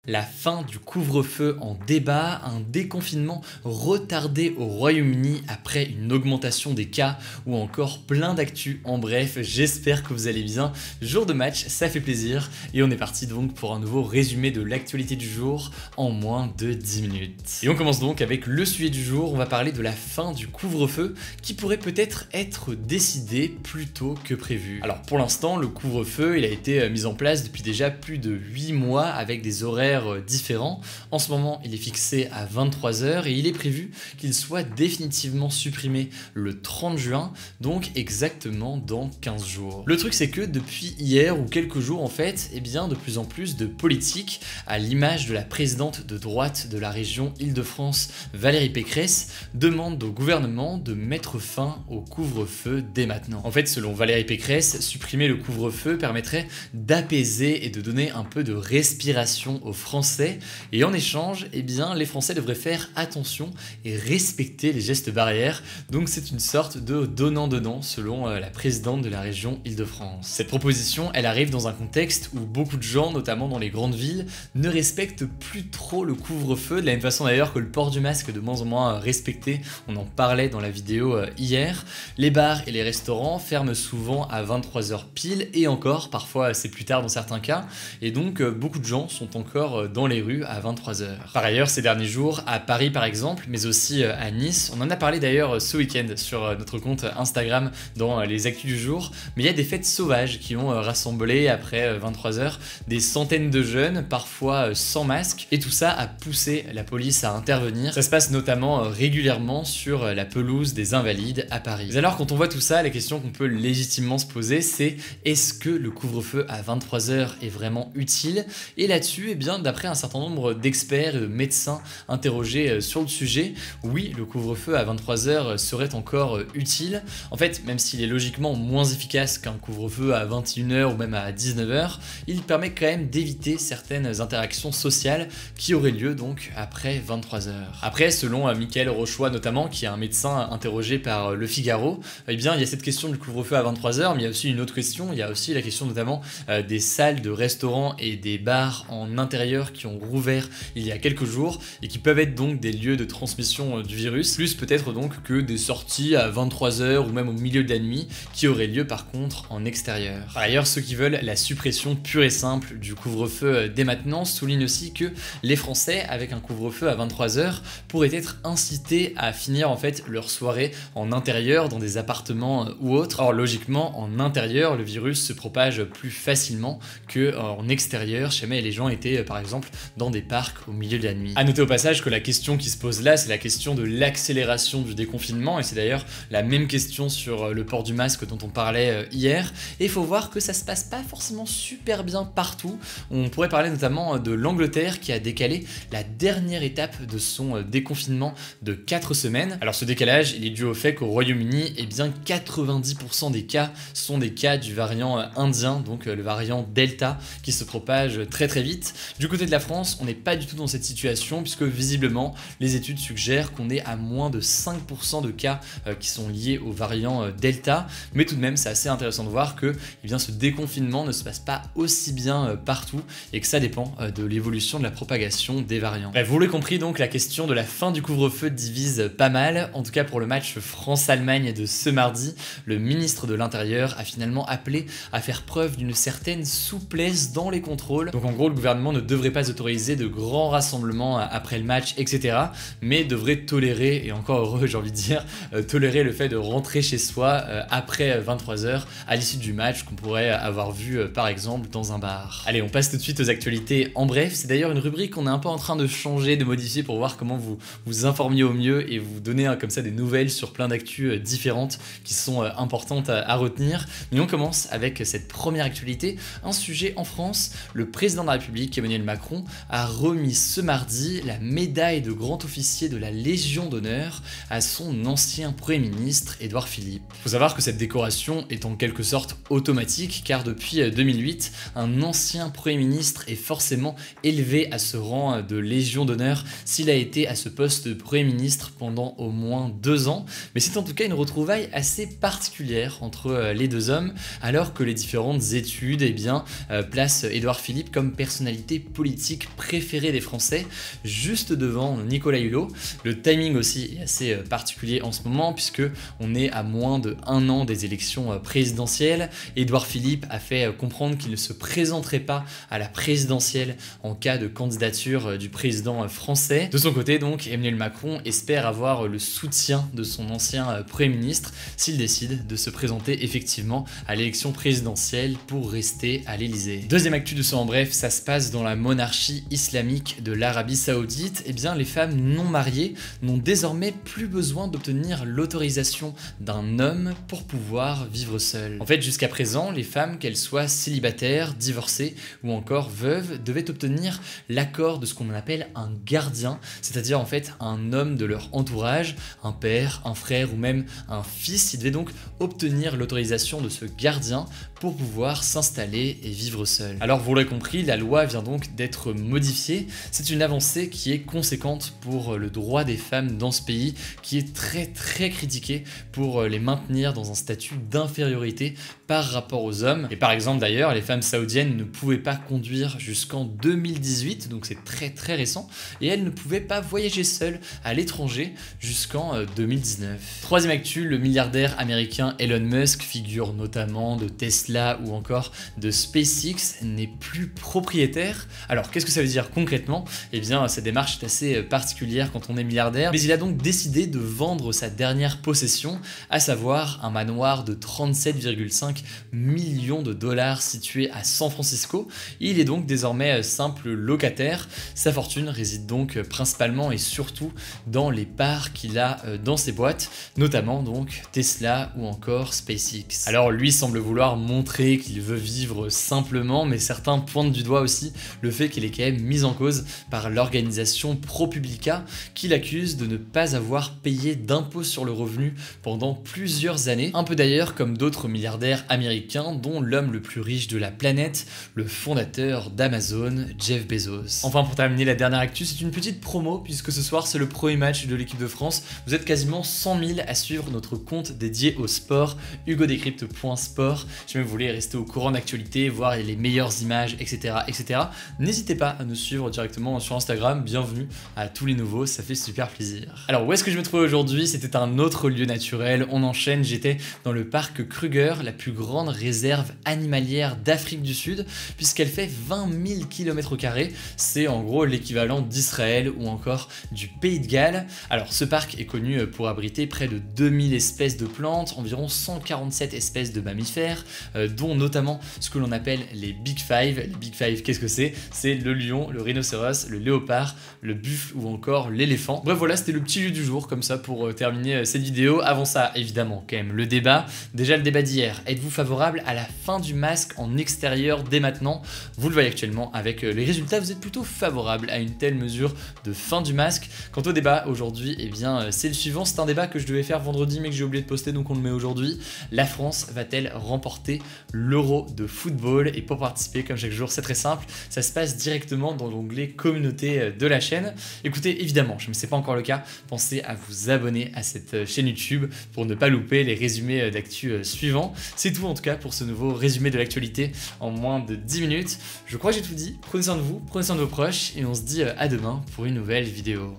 La fin du couvre-feu en débat, un déconfinement retardé au Royaume-Uni après une augmentation des cas ou encore plein d'actu. En bref, j'espère que vous allez bien. Jour de match, ça fait plaisir et on est parti donc pour un nouveau résumé de l'actualité du jour en moins de 10 minutes. Et on commence donc avec le sujet du jour, on va parler de la fin du couvre-feu qui pourrait peut-être être décidé plus tôt que prévu. Alors pour l'instant, le couvre-feu il a été mis en place depuis déjà plus de 8 mois avec des horaires différents. En ce moment, il est fixé à 23h et il est prévu qu'il soit définitivement supprimé le 30 juin, donc exactement dans 15 jours. Le truc c'est que depuis hier ou quelques jours en fait, de plus en plus de politiques, à l'image de la présidente de droite de la région Île-de-France, Valérie Pécresse, demandent au gouvernement de mettre fin au couvre-feu dès maintenant. En fait, selon Valérie Pécresse, supprimer le couvre-feu permettrait d'apaiser et de donner un peu de respiration aux Français, et en échange, les Français devraient faire attention et respecter les gestes barrières, donc c'est une sorte de donnant-donnant selon la présidente de la région Île-de-France. Cette proposition, elle arrive dans un contexte où beaucoup de gens, notamment dans les grandes villes, ne respectent plus trop le couvre-feu, de la même façon d'ailleurs que le port du masque est de moins en moins respecté, on en parlait dans la vidéo hier. Les bars et les restaurants ferment souvent à 23h pile, et encore, parfois c'est plus tard dans certains cas, et donc beaucoup de gens sont encore dans les rues à 23h. Par ailleurs, ces derniers jours, à Paris par exemple, mais aussi à Nice, on en a parlé d'ailleurs ce week-end sur notre compte Instagram dans les actus du jour, mais il y a des fêtes sauvages qui ont rassemblé après 23h des centaines de jeunes, parfois sans masque, et tout ça a poussé la police à intervenir. Ça se passe notamment régulièrement sur la pelouse des Invalides à Paris. Mais alors quand on voit tout ça, la question qu'on peut légitimement se poser c'est: est-ce que le couvre-feu à 23h est vraiment utile? Et là-dessus, d'après un certain nombre d'experts et de médecins interrogés sur le sujet, oui, le couvre-feu à 23h serait encore utile. En fait, même s'il est logiquement moins efficace qu'un couvre-feu à 21h ou même à 19h, il permet quand même d'éviter certaines interactions sociales qui auraient lieu donc après 23h. Après, selon Mickaël Rochois notamment, qui est un médecin interrogé par Le Figaro, il y a cette question du couvre-feu à 23h, mais il y a aussi une autre question, il y a aussi la question notamment des salles de restaurants et des bars en intérieur qui ont rouvert il y a quelques jours et qui peuvent être donc des lieux de transmission du virus, plus peut-être donc que des sorties à 23h ou même au milieu de la nuit qui auraient lieu par contre en extérieur. Par ailleurs, ceux qui veulent la suppression pure et simple du couvre-feu dès maintenant soulignent aussi que les Français, avec un couvre-feu à 23h, pourraient être incités à finir en fait leur soirée en intérieur dans des appartements ou autres. Or logiquement, en intérieur, le virus se propage plus facilement qu'en extérieur, si jamais les gens étaient par exemple dans des parcs au milieu de la nuit. A noter au passage que la question qui se pose là, c'est la question de l'accélération du déconfinement, et c'est d'ailleurs la même question sur le port du masque dont on parlait hier, et il faut voir que ça se passe pas forcément super bien partout. On pourrait parler notamment de l'Angleterre qui a décalé la dernière étape de son déconfinement de 4 semaines. Alors ce décalage, il est dû au fait qu'au Royaume-Uni, 90% des cas sont des cas du variant indien, donc le variant Delta, qui se propage très vite. Du côté de la France, on n'est pas du tout dans cette situation puisque visiblement les études suggèrent qu'on est à moins de 5% de cas qui sont liés au variant Delta, mais tout de même c'est assez intéressant de voir que ce déconfinement ne se passe pas aussi bien partout et que ça dépend de l'évolution de la propagation des variants. Bref, vous l'avez compris, donc la question de la fin du couvre-feu divise pas mal. En tout cas pour le match France-Allemagne de ce mardi, le ministre de l'Intérieur a finalement appelé à faire preuve d'une certaine souplesse dans les contrôles. Donc en gros, le gouvernement ne devrait pas autoriser de grands rassemblements après le match, etc. mais devrait tolérer, et encore heureux j'ai envie de dire, tolérer le fait de rentrer chez soi après 23h à l'issue du match qu'on pourrait avoir vu par exemple dans un bar. Allez, on passe tout de suite aux actualités en bref. C'est d'ailleurs une rubrique qu'on est un peu en train de changer, de modifier pour voir comment vous informiez au mieux et vous donner comme ça des nouvelles sur plein d'actus différentes qui sont importantes à retenir. Mais on commence avec cette première actualité, un sujet en France. Le président de la République, Emmanuel Macron, a remis ce mardi la médaille de grand officier de la Légion d'honneur à son ancien Premier ministre, Édouard Philippe. Il faut savoir que cette décoration est en quelque sorte automatique car depuis 2008, un ancien Premier ministre est forcément élevé à ce rang de Légion d'honneur s'il a été à ce poste de Premier ministre pendant au moins 2 ans. Mais c'est en tout cas une retrouvaille assez particulière entre les deux hommes, alors que les différentes études placent Édouard Philippe comme personnalité politique préféré des Français, juste devant Nicolas Hulot. Le timing aussi est assez particulier en ce moment puisque on est à moins de 1 an des élections présidentielles. Édouard Philippe a fait comprendre qu'il ne se présenterait pas à la présidentielle en cas de candidature du président français. De son côté donc, Emmanuel Macron espère avoir le soutien de son ancien Premier ministre s'il décide de se présenter effectivement à l'élection présidentielle pour rester à l'Elysée. Deuxième actu de ce En Bref, ça se passe dans la monarchie islamique de l'Arabie Saoudite. Eh bien, les femmes non mariées n'ont désormais plus besoin d'obtenir l'autorisation d'un homme pour pouvoir vivre seules. En fait, jusqu'à présent, les femmes, qu'elles soient célibataires, divorcées ou encore veuves, devaient obtenir l'accord de ce qu'on appelle un gardien, c'est-à-dire en fait un homme de leur entourage, un père, un frère ou même un fils. Ils devaient donc obtenir l'autorisation de ce gardien pour pouvoir s'installer et vivre seul. Alors vous l'aurez compris, la loi vient donc d'être modifiée. C'est une avancée qui est conséquente pour le droit des femmes dans ce pays, qui est très critiqué pour les maintenir dans un statut d'infériorité par rapport aux hommes. Et par exemple d'ailleurs, les femmes saoudiennes ne pouvaient pas conduire jusqu'en 2018, donc c'est très récent, et elles ne pouvaient pas voyager seules à l'étranger jusqu'en 2019. Troisième actu, le milliardaire américain Elon Musk, figure notamment de Tesla ou encore de SpaceX, n'est plus propriétaire. Alors qu'est-ce que ça veut dire concrètement? Eh bien cette démarche est assez particulière quand on est milliardaire, mais il a donc décidé de vendre sa dernière possession, à savoir un manoir de 37,5 millions de dollars situé à San Francisco. Il est donc désormais simple locataire. Sa fortune réside donc principalement et surtout dans les parts qu'il a dans ses boîtes, notamment donc Tesla ou encore SpaceX. Alors lui semble vouloir montrer qu'il veut vivre simplement, mais certains pointent du doigt aussi le fait qu'il est quand même mis en cause par l'organisation ProPublica, qui l'accuse de ne pas avoir payé d'impôt sur le revenu pendant plusieurs années, un peu d'ailleurs comme d'autres milliardaires américains, dont l'homme le plus riche de la planète, le fondateur d'Amazon, Jeff Bezos. Enfin, pour terminer la dernière actu, c'est une petite promo puisque ce soir c'est le premier match de l'équipe de France. Vous êtes quasiment 100 000 à suivre notre compte dédié au sport, hugodécrypte.sport. Si jamais vous voulez rester au courant d'actualité, voir les meilleures images, etc. N'hésitez pas à nous suivre directement sur Instagram. Bienvenue à tous les nouveaux, ça fait super plaisir. Alors où est-ce que je me trouvais aujourd'hui? C'était un autre lieu naturel. On enchaîne, j'étais dans le parc Kruger, la plus grande réserve animalière d'Afrique du Sud, puisqu'elle fait 20 000 km². C'est en gros l'équivalent d'Israël ou encore du Pays de Galles. Alors ce parc est connu pour abriter près de 2000 espèces de plantes, environ 147 espèces de mammifères, dont notamment ce que l'on appelle les Big Five. Les Big Five, qu'est-ce que c'est? C'est le lion, le rhinocéros, le léopard, le buffle ou encore l'éléphant. Bref voilà, c'était le petit jeu du jour comme ça pour terminer cette vidéo. Avant ça, évidemment, quand même le débat. Déjà le débat d'hier, êtes-vous favorable à la fin du masque en extérieur dès maintenant? Vous le voyez actuellement avec les résultats, vous êtes plutôt favorable à une telle mesure de fin du masque. Quant au débat aujourd'hui, eh bien c'est le suivant, c'est un débat que je devais faire vendredi mais que j'ai oublié de poster, donc on le met aujourd'hui. La France va-t-elle remporter l'Euro de football? Et pour participer, comme chaque jour, c'est très simple, ça se passe directement dans l'onglet communauté de la chaîne. Écoutez, évidemment, je ne sais pas encore le cas, pensez à vous abonner à cette chaîne YouTube pour ne pas louper les résumés d'actu suivants. C'est tout en tout cas pour ce nouveau résumé de l'actualité en moins de 10 minutes. Je crois que j'ai tout dit, prenez soin de vous, prenez soin de vos proches et on se dit à demain pour une nouvelle vidéo.